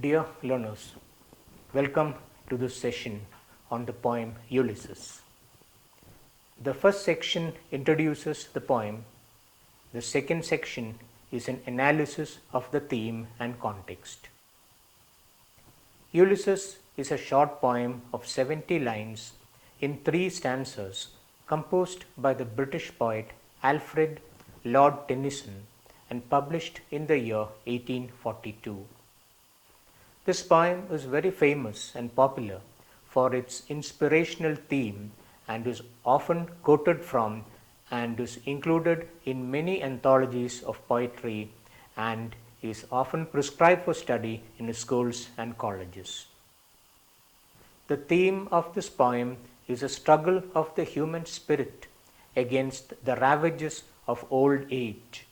Dear learners, welcome to this session on the poem Ulysses. The first section introduces the poem. The second section is an analysis of the theme and context. Ulysses is a short poem of 70 lines in 3 stanzas composed by the British poet Alfred, Lord Tennyson, and published in the year 1842. This poem is very famous and popular for its inspirational theme and is often quoted from and is included in many anthologies of poetry and is often prescribed for study in schools and colleges. The theme of this poem is a struggle of the human spirit against the ravages of old age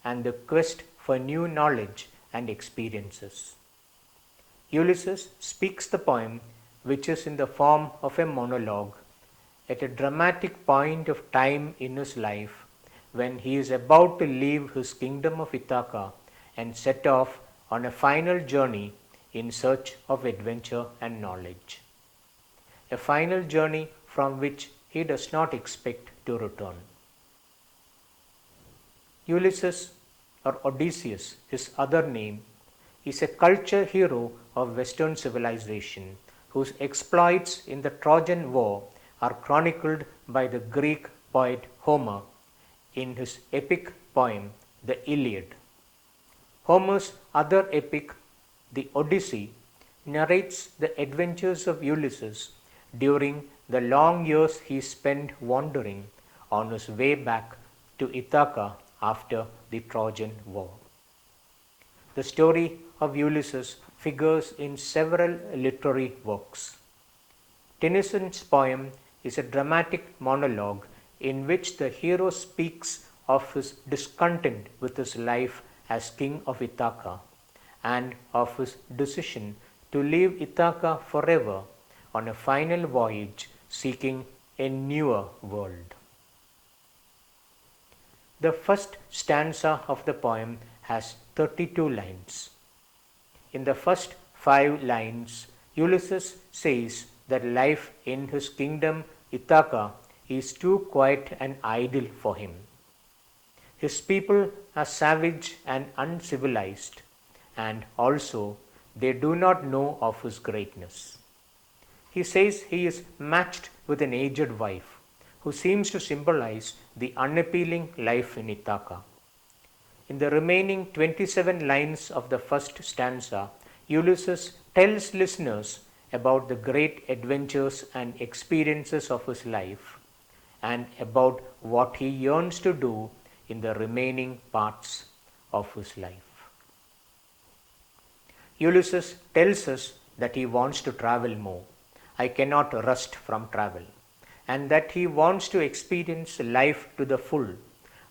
and the quest for new knowledge and experiences. Ulysses speaks the poem, which is in the form of a monologue, at a dramatic point of time in his life when he is about to leave his kingdom of Ithaca and set off on a final journey in search of adventure and knowledge. A final journey from which he does not expect to return. Ulysses, or Odysseus, his other name, is a culture hero of Western civilization whose exploits in the Trojan War are chronicled by the Greek poet Homer in his epic poem, the Iliad. Homer's other epic, the Odyssey, narrates the adventures of Ulysses during the long years he spent wandering on his way back to Ithaca after the Trojan War. The story of Ulysses figures in several literary works. Tennyson's poem is a dramatic monologue in which the hero speaks of his discontent with his life as king of Ithaca and of his decision to leave Ithaca forever on a final voyage seeking a newer world. The first stanza of the poem has 32 lines. In the first 5 lines, Ulysses says that life in his kingdom Ithaca is too quiet and idle for him. His people are savage and uncivilized, and also they do not know of his greatness. He says he is matched with an aged wife, who seems to symbolize the unappealing life in Ithaca. In the remaining 27 lines of the first stanza, Ulysses tells listeners about the great adventures and experiences of his life and about what he yearns to do in the remaining parts of his life. Ulysses tells us that he wants to travel more. I cannot rest from travel. And that he wants to experience life to the full.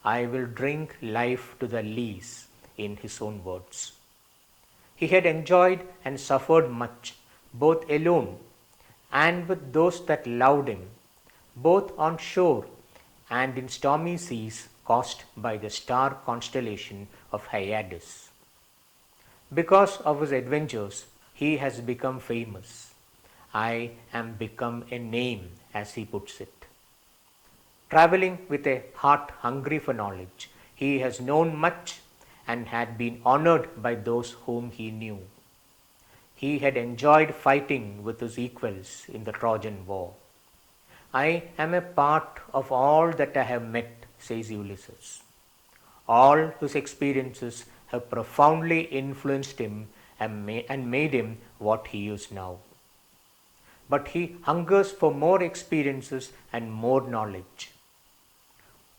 I will drink life to the lees, in his own words. He had enjoyed and suffered much, both alone and with those that loved him, both on shore and in stormy seas caused by the star constellation of Hyades. Because of his adventures, he has become famous. I am become a name, as he puts it. Traveling with a heart hungry for knowledge, he has known much and had been honored by those whom he knew. He had enjoyed fighting with his equals in the Trojan War. I am a part of all that I have met, says Ulysses. All his experiences have profoundly influenced him and made him what he is now. But he hungers for more experiences and more knowledge.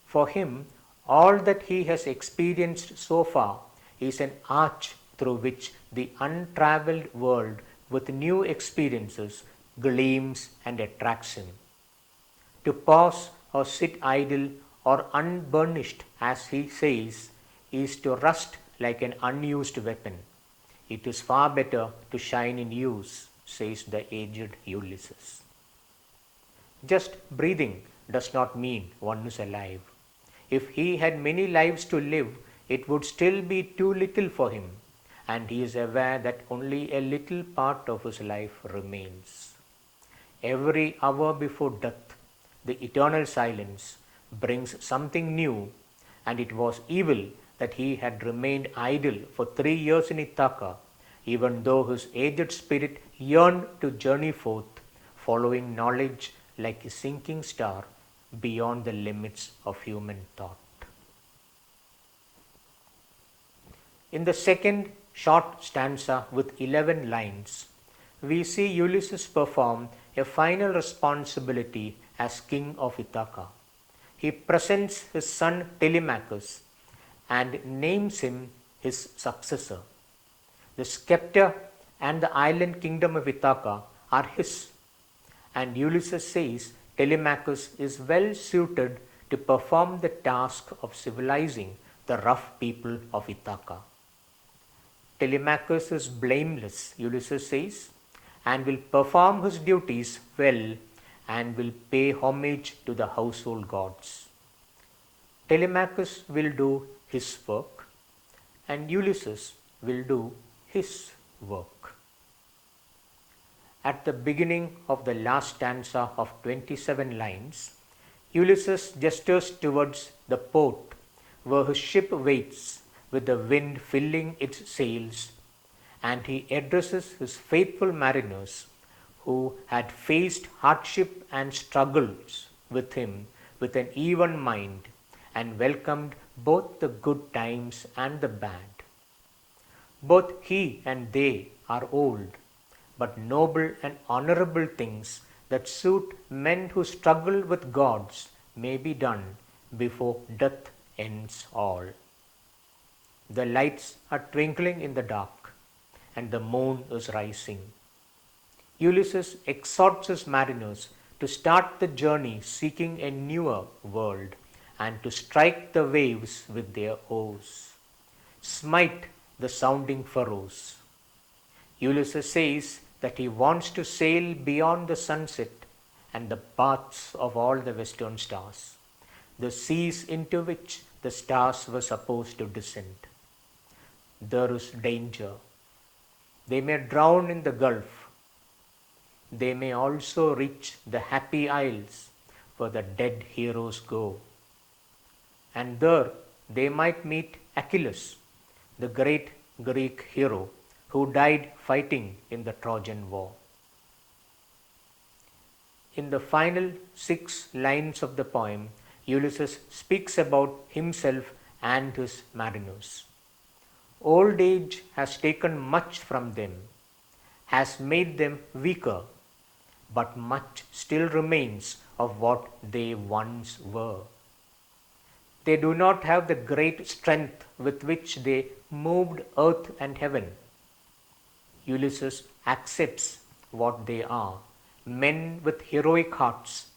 For him, all that he has experienced so far is an arch through which the untraveled world with new experiences gleams and attracts him. To pause or sit idle or unburnished, as he says, is to rust like an unused weapon. It is far better to shine in use, says the aged Ulysses. Just breathing does not mean one is alive. If he had many lives to live, it would still be too little for him, and he is aware that only a little part of his life remains. Every hour before death, the eternal silence brings something new, and it was evil that he had remained idle for 3 years in Ithaca, even though his aged spirit yearned to journey forth, following knowledge like a sinking star beyond the limits of human thought. In the second short stanza with 11 lines, we see Ulysses perform a final responsibility as king of Ithaca. He presents his son Telemachus and names him his successor. The scepter and the island kingdom of Ithaca are his, and Ulysses says Telemachus is well suited to perform the task of civilizing the rough people of Ithaca. Telemachus is blameless, Ulysses says, and will perform his duties well and will pay homage to the household gods. Telemachus will do his work, and Ulysses will do his work. At the beginning of the last stanza of 27 lines, Ulysses gestures towards the port where his ship waits with the wind filling its sails, and he addresses his faithful mariners who had faced hardship and struggles with him with an even mind and welcomed both the good times and the bad. Both he and they are old, but noble and honorable things that suit men who struggle with gods may be done before death ends all. The lights are twinkling in the dark, and the moon is rising. Ulysses exhorts his mariners to start the journey seeking a newer world and to strike the waves with their oars. Smite the sounding furrows. Ulysses says that he wants to sail beyond the sunset and the paths of all the western stars, the seas into which the stars were supposed to descend. There is danger. They may drown in the gulf. They may also reach the happy isles where the dead heroes go. And there they might meet Achilles, the great Greek hero who died fighting in the Trojan War. In the final 6 lines of the poem, Ulysses speaks about himself and his mariners. Old age has taken much from them, has made them weaker, but much still remains of what they once were. They do not have the great strength with which they moved earth and heaven. Ulysses accepts what they are, men with heroic hearts,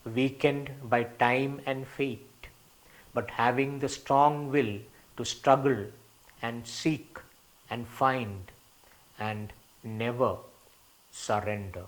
weakened by time and fate, but having the strong will to struggle and seek and find and never surrender.